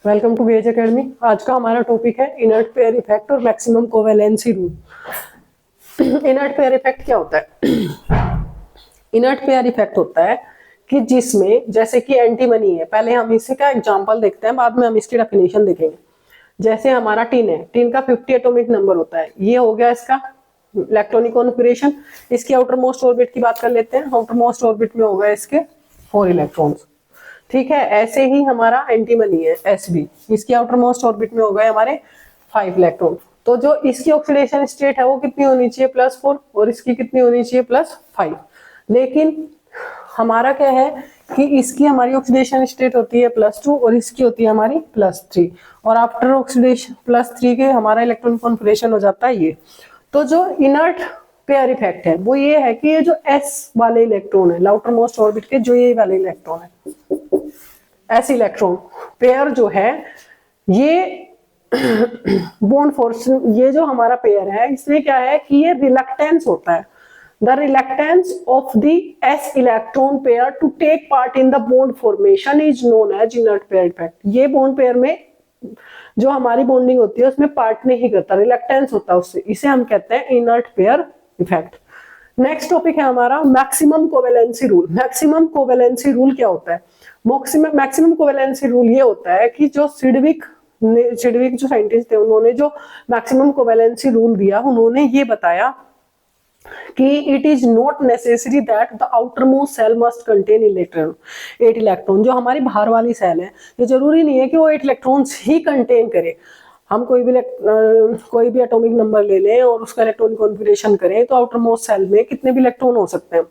Welcome to gauge academy. आज का हमारा टॉपिक है इनर्ट पेयर इफेक्ट और maximum covalency rule. Inert pair effect क्या होता है? इनर्ट पेयर इफेक्ट होता है कि जिसमें जैसे कि एंटीमनी है, पहले हम इससे का एग्जांपल देखते हैं, बाद में हम इसकी डेफिनेशन देखेंगे। जैसे हमारा टिन है, टिन का 50 एटॉमिक नंबर होता है, ये हो गया इसका इलेक्ट्रॉनिक कॉन्फिगरेशन। इसकी आउटर मोस्ट ऑर्बिट की बात कर लेते हैं। आउटर मोस्ट ऑर्बिट में होगा इसके 4 इलेक्ट्रॉन्स, ठीक है। ऐसे ही हमारा एंटीमनी है Sb, इसकी आउटर मोस्ट ऑर्बिट में हो गए हमारे 5 इलेक्ट्रॉन। तो जो इसकी ऑक्सीडेशन स्टेट है वो कितनी होनी चाहिए? +4, और इसकी कितनी होनी चाहिए? +5। लेकिन हमारा क्या है कि इसकी हमारी ऑक्सीडेशन स्टेट होती है +2 और इसकी होती है हमारी +3, और आफ्टर ऑक्सीडेशन +3 के हमारा इलेक्ट्रॉन कॉन्फिगरेशन हो जाता है ये। तो जो इनर्ट पेयर इफेक्ट है वो ये है कि ये जो S वाले इलेक्ट्रॉन है, आउटर मोस्ट ऑर्बिट के जो ये वाले इलेक्ट्रॉन है, S इलेक्ट्रॉन पेयर जो है ये बॉन्ड फोर्स, ये जो हमारा पेयर है इसमें क्या है कि ये रिलक्टेंस होता है। The reluctance of the S electron pair to take part in the bond formation is known as inert pair effect. ये बॉन्ड पेयर में जो हमारी बॉन्डिंग होती है उसमें पार्ट नहीं करता, रिलक्टेंस होता है उससे, इसे हम कहते हैं inert pair effect. Next topic है हमारा maximum covalency rule. Maximum covalency rule क्या होता है? मैक्सिमम कोवेलेंसी रूल ये होता है कि जो सिडविक जो साइंटिस्ट थे उन्होंने जो मैक्सिमम कोवेलेंसी रूल दिया, उन्होंने ये बताया कि it is not necessary that the outer most cell must contain electron 8 electron. जो हमारी बाहर वाली सेल है ये जरूरी नहीं है कि वो 8 इलेक्ट्रॉन्स ही कंटेन करे। हम कोई भी एटॉमिक नंबर ले लें और उसका इलेक्ट्रॉनिक कॉन्फिगरेशन करें तो आउटर मोस्ट सेल में कितने भी इलेक्ट्रॉन हो सकते हैं,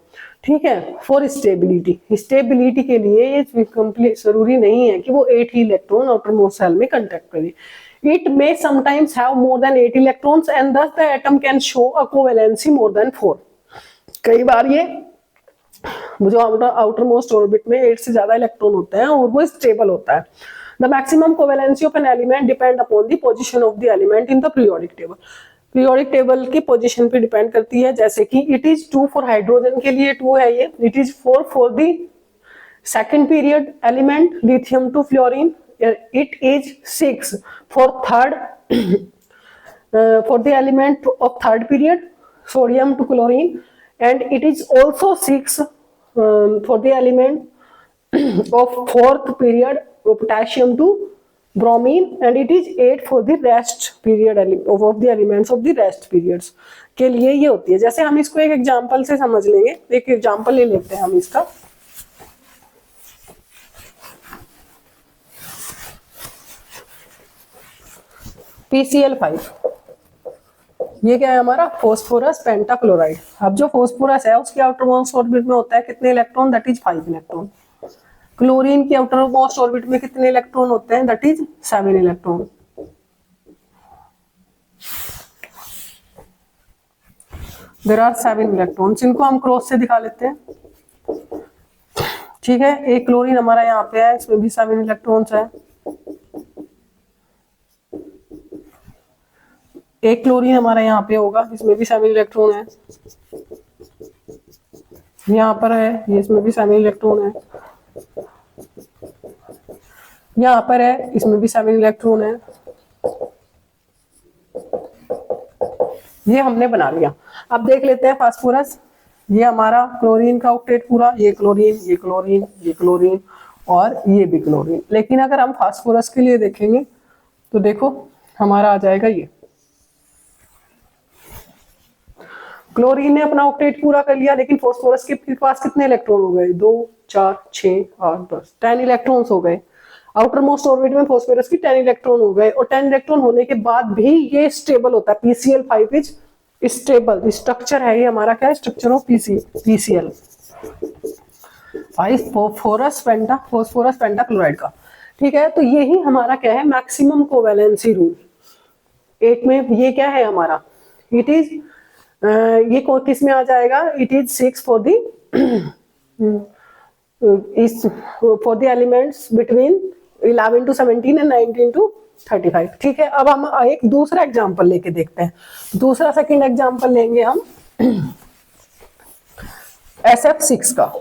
ठीक है। फॉर स्टेबिलिटी के लिए ये कंप्लीट जरूरी नहीं है कि वो 8 ही इलेक्ट्रॉन आउटर मोस्ट सेल में कंटेक्ट करे। It may sometimes have more than 8 electrons and thus the atom can show a covalency more than 4। कई बार ये जो आउटर मोस्ट ऑर्बिट में 8 से ज्यादा इलेक्ट्रॉन होते हैं और वो स्टेबल होता है। The maximum covalency of an element depend upon the position of the element in the periodic table। Periodic table की पोजीशन पे डिपेंड करती है, जैसे कि इट इज 2 फॉर हाइड्रोजन के लिए 2 है ये, it is 4 for the second period element lithium to fluorine, it is 6 for third for the element of third period sodium to chlorine, and it is also 6 for the element of fourth period potassium to bromine, and it is 8 for the rest period of the elements of the rest periods के लिए ये होती है। जैसे हम इसको एक example से समझ लेंगे, एक एग्जांपल ले लेते हैं हम इसका। PCl5, ये क्या है हमारा? Phosphorus pentachloride. अब जो फॉस्फोरस है उसकी आउटर मोस्ट ऑर्बिट में होता है कितने electron? That is 5 electron. Chlorine की आउटर मोस्ट ऑर्बिट में कितने इलेक्ट्रॉन होते हैं? That is 7 electron. There are 7 electrons. इनको हम क्रॉस से दिखा लेते हैं, ठीक है। एक क्लोरीन हमारा यहाँ पे है, इसमें भी 7 इलेक्ट्रॉन्स है। एक क्लोरीन हमारा यहाँ पे होगा, इसमें भी 7 इलेक्ट्रॉन है। यहाँ पर है, ये इसमें भी 7 इलेक्ट्रॉन है। यहाँ पर है, इसमें भी 7 इलेक्ट्रॉन है। ये हमने बना लिया। अब देख लेते हैं फास्फोरस। ये हमारा क्लोरीन का ऑक्टेट पूरा, ये क्लोरीन, ये क्लोरीन, ये क्लोरीन और ये भी क्लोरीन। लेकिन अगर हम फास्फोरस के लिए देखेंगे तो देखो हमारा आ जाएगा ये। क्लोरीन ने अपना ऑक्टेट पूरा कर लिया, लेकिन फास्फोरस के पास कितने इलेक्ट्रॉन हो गए? 2, 4, 6, 8, 10, 10 इलेक्ट्रॉन्स हो गए। आउटर मोस्ट ऑर्बिट में फास्फोरस की 10 इलेक्ट्रॉन हो गए, और 10 इलेक्ट्रॉन होने के बाद भी ये स्टेबल होता है। PCl5 is stable. स्ट्रक्चर है ये हमारा, क्या है? Structure of PCl, phosphorus pentachloride का, ठीक है। तो यही हमारा क्या है? Maximum covalency rule. एक में ये क्या है हमारा? इट इज ये किस में आ जाएगा? It is 6 for the elements between 11 to 17 and 19 to 35, ठीक है। अब हम एक दूसरा एग्जांपल लेके देखते हैं। दूसरा सेकंड एग्जांपल लेंगे हम SF6 का।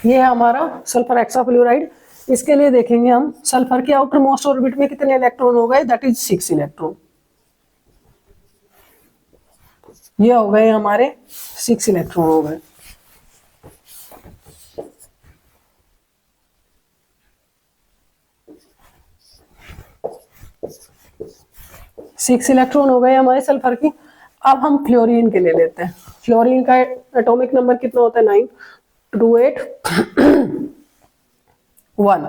ये है हमारा सल्फर हेक्साफ्लोराइड। इसके लिए देखेंगे हम सल्फर के आउटर मोस्ट ऑर्बिट में कितने इलेक्ट्रॉन हो गए, दैट इज 6 इलेक्ट्रॉन। ये हो गए हमारे 6 इलेक्ट्रॉन हो गए। सिक्स इलेक्ट्रॉन हो गए हमारे सल्फर की। अब हम फ्लोरीन के ले लेते हैं। फ्लोरीन का एटॉमिक नंबर कितना होता है, 9, 2, 8, 1।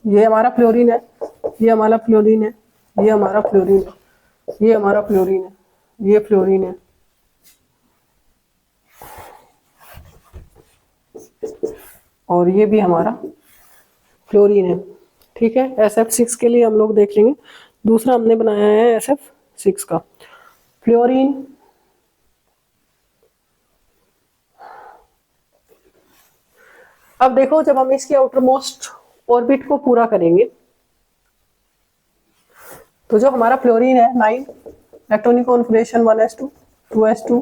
ये हमारा फ्लोरीन है, ये हमारा फ्लोरीन है, ये हमारा फ्लोरीन है, ये हमारा फ्लोरीन है, ये फ्लोरीन है। और ये भी हमारा फ्लोरीन है। ठीक है, SF6 के लिए हम लोग देख लेंगे। दूसरा हमने बनाया है SF6 का फ्लोरीन। अब देखो, जब हम इसके आउटर मोस्ट ऑर्बिट को पूरा करेंगे तो जो हमारा फ्लोरीन है 9 electronic configuration 1s2, 2s2,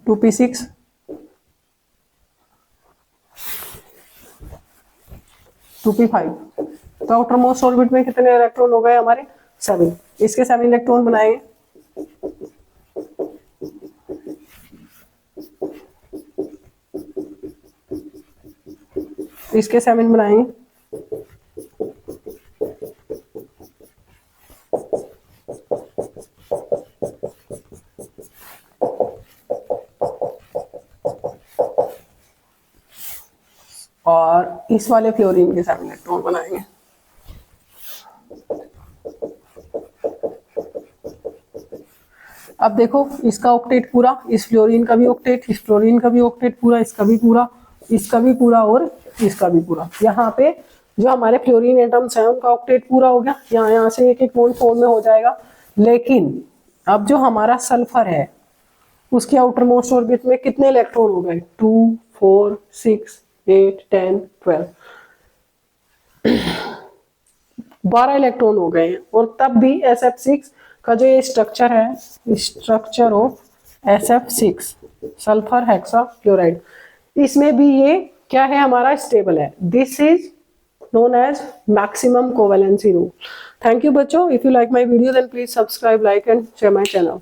2p6, 2p5। तो आउटर मोस्ट ऑर्बिट में कितने इलेक्ट्रॉन हो गए हमारे, 7। इसके 7 इलेक्ट्रॉन बनाएंगे। इसके 7 बनाएंगे। और इस वाले फ्लोरीन के 7 इलेक्ट्रॉन बनाएंगे। अब देखो, इसका ऑक्टेट पूरा, इस फ्लोरीन का भी ऑक्टेट, इस फ्लोरीन का भी ऑक्टेट पूरा, इसका भी पूरा, इसका भी पूरा और इसका भी पूरा। यहाँ पे जो हमारे फ्लोरीन एटम्स हैं उनका ऑक्टेट पूरा हो गया। यहाँ से एक एक बॉन्ड फॉर्म में हो जाएगा। लेकिन अब जो हमारा सल्फर है उसके आउटर मोस्ट ऑर्बिट में कितने इलेक्ट्रॉन हो गए, 2, 4, 6, 8, 10, 12, 12 इलेक्ट्रॉन हो गए हैं। और तब भी SF6 का जो ये स्ट्रक्चर है, structure of SF6 sulphur hexa fluoride, इसमें भी ये क्या है, हमारा स्टेबल है। This is known as maximum covalency rule. Thank you बच्चों. If you like my video then please subscribe, like and share my channel.